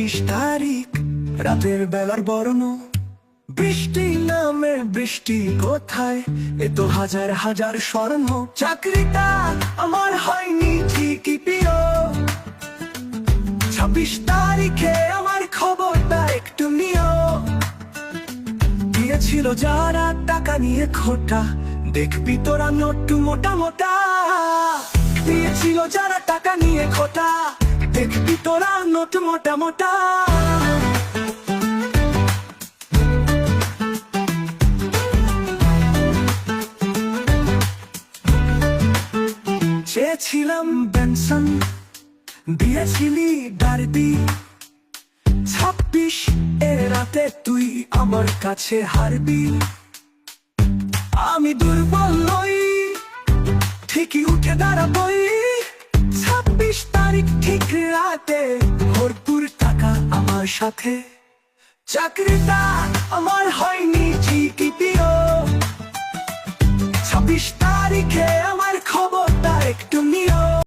26 তারিখ রাতের বেলার বর্ণ, বৃষ্টি নামে বৃষ্টি কোথায়, এ তো হাজার হাজার স্বর্ণ। চাকরিটা আমার হয়নি ঠিকই প্রিয়, 26 তারিখে আমার খবরটা একটু নিও। দিয়েছিল যারা টাকা নিয়ে খোটা, দেখবি তোরা নোট মোটা মোটা। দিয়েছিল যারা টাকা নিয়ে খোটা, দেখবি তোরা নোট মোটা মোটা। চেয়েছিলাম বেনসন, দিয়েছিলি ডার্বি, 26 এর রাতে তুই আমার কাছে হারবি। আমি দুর্বল নই, ঠিকই উঠে দাঁড়াবই। 26 তারিখ ঠিক রাতে ভরপুর টাকা আমার সাথে। চাকরিটা আমার হয়নি ঠিকই প্রিয়, 26 তারিখে